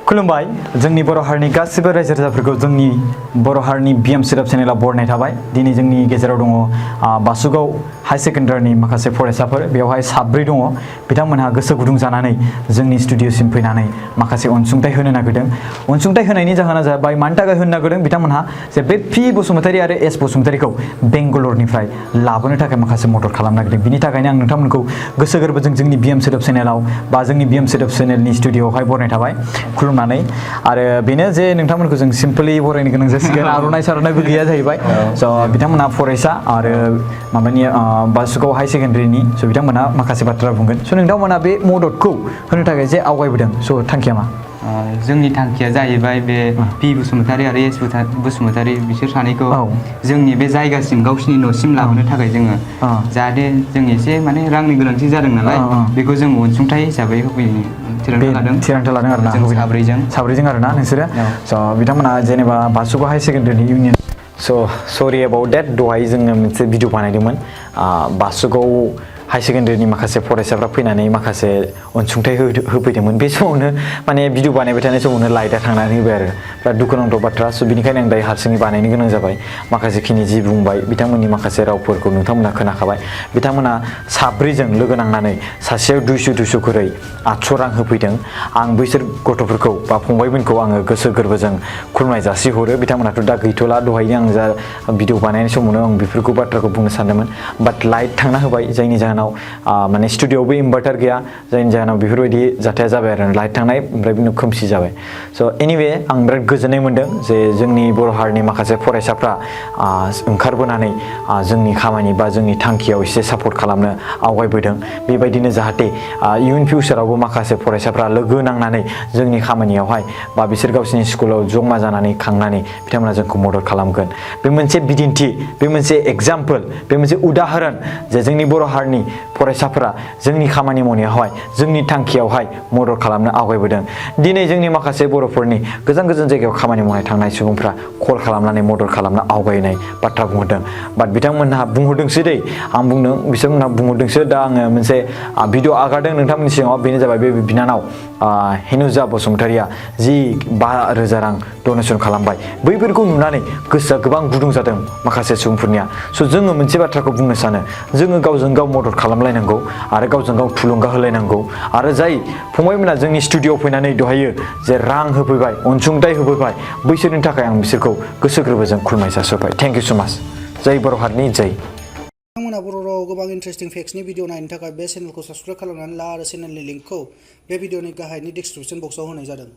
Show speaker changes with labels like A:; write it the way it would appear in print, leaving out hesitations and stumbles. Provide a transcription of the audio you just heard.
A: खुलुमबाय जोंनि बर' हारिनि गासिबो रायजो राजाफोरखौ जोंनि बर' हारिनि बिएम सोदोब चेनेलाव बरायनाय थाबाय। दिनै जोंनि गेजेराव दङ बासुगाव हाई सेकेन्डारिनि माखासे फरायसाफोर बेवहाय 7 दङ। बिथांमोनहा गोसो गुदुं जानानै जोंनि स्टुडिअसिम फैनानै माखासे अनसुंथाइ होनो नागिरदों। अनसुंथाइ होनायनि जाहोना जाबाय मानि थाखाय होनो नागिरदों बिथांमोनहा जे बे पि बसुमतारी आरो एस बसुमतारीखौ बेंगालरनिफ्राय लाबोनो थाखाय माखासे मदद खालामनो नागिरदों। बिनि थाखायनो आं नोंथांमोनखौ गोसो गोरबोजों जोंनि बिएम सोदोब चेनेलाव बा जोंनि बिएम सोदोब चेनेलनि स्टुडिअआवहाय बरायनाय थाबाय खुलुमनानै। आरो बेनो जे नोंथांमोनखौ जों सिम्पलि बरायनो गोनां जासिगोन। आर'नाइ सार'नाइबो गैया जाहैबाय। स' बिथांमोनहा फरायसा आरो माबानि बासुगाव हाई सेकेन्डारिनि स' बिथांमोनहा माखासे बाथ्रा बुंगोन। स' नोंथांमोनहा बे मददखौ होनो थाखाय जे आवगायबोदों स' थांखिया मा?
B: जोंनि थांखिया जाहैबाय बे पि बसुमतारी आरो एस बसुमतारी बिसोर सानैखौ जोंनि बे जायगासिम गावसिनि न'सिम लाबोनो थाखाय जोङो जाहाथे जों एसे माने रांनि गोनांथि जादों नालाय बेखौ जों अनसुंथाइ हिसाबै होफैनो
A: थिरांथा लादों आरोना साब्रैजों आरोना नोंसोरो। स' बिथांमोना जेनेबा बासुगाव हाई सेकेन्डारिनि इउनियन सरि एबाउट डेट दहाय जोङो मोनसे भिडिअ बानायदोंमोन। बासुगाव हाई सेकेन्डारिनि माखासे फरायसाफ्रा फैनानै माखासे अनसुंथाइ होफैदोंमोन। बे समावनो माने भिडिअ बानायबाय थानाय समावनो लाइटआ थांनानै होबाय आरो बिराद दुखुनांथाव बाथ्रा। स' बिनिखायनो आं दायो हारसिङै बानायनो गोनां जाबाय। माखासेखिनि जि बुंबाय बिथांमोननि माखासे रावफोरखौ नोंथांमोना खोनाखाबाय। बिथांमोना 7जों लोगो नांनानै सासेयाव 200 खरै 800 रां होफैदों। आं बैसोर गथ'फोरखौ बा फंबायमोनखौ आङो गोसो गोरबोजों खुलुमनाय जासिहरो। बिथांमोनाथ' दा गैथ'ला। दहायनो आं जा भिडिअ बानायनाय समावनो आं बेफोरखौ बाथ्राखौ बुंनो सानदोंमोन। बाट लाइट थांना होबाय जायनि जाहोनाव माने स्टुडिअआवबो इनभार्टार गैया जायनि जाहोनाव बेफोरबायदि जाथाया जाबाय आरो लाइट थांनाय ओमफ्राय बिनि खोमसि जाबाय। स' एनिवे आं बिराद गोजोननाय मोन्दों जे जोंनि बर' हारिनि माखासे फरायसाफ्रा ओंखारबोनानै जोंनि खामानि बा जोंनि थांखियाव एसे सापर्ट खालामनो आवगायबोदों। बेबायदिनो जाहाथे इयुन फिउचारावबो माखासे फरायसाफ्रा लोगो नांनानै जोंनि खामानियावहाय बा बिसोर गावसिनि स्कुलाव जमा जानानै खांनानै बिथांमोना जोंखौ मदद खालामगोन। बे मोनसे बिदिन्थि, बे मोनसे एग्जाम्पल, बे मोनसे उदाहरन जे जोंनि बर' हारिनि फरायसाफोरा जोंनि खामानि मावनायावहाय जोंनि थांखियावहाय मदद खालामनो आवगायबोदों। दिनै जोंनि माखासे बर'फोरनि गोजान गोजान जायगायाव खामानि मावनाय थांनाय सुबुंफ्रा कल खालामनानै मदद खालामनो आवगायनाय बाथ्रा बुंहरदों। बाट बिथांमोनहा बुंहरदोंसो दै, आं बुंदों बिसोरमोनहा बुंहरदोंसो। दा आङो मोनसे भिडिअ आगारदों नोंथांमोननि सिगाङाव। बेनो जाबाय बे बिनानाव हेनुजा बसुमतारीया जि 5,000 रां डनेसन खालामबाय। बैफोरखौ नुनानै गोसोआ गोबां गुदुं जादों माखासे सुबुंफोरनिया। स' जोङो मोनसे बाथ्राखौ बुंनो सानो, जोङो गावजों गाव मदद खालामलायनांगौ आरो गावजों गाव थुलुंगा होलायनांगौ। आरो जाय फंबायमोना जोंनि स्टुडिअआव फैनानै दहायो जे रां होफैबाय, अनसुंथाइ होफैबाय, बैसोरनि थाखाय आं बिसोरखौ गोसो गोरबोजों खुलुमनाय जासिबाय। थेंक इउ स' माच। जय बर' हारिनि जय।
C: नोंथांमोना बर' रावाव गोबां इन्टारेस्टिं फेक्ट्सनि भिडिअ नायनो थाखाय बे चेनेलखौ साबस्क्राइब खालामनानै ला आरो चेनेलनि लिंकखौ बे भिडिअनि गाहायनि डिसक्रिपसन बक्सआव होनाय जादों।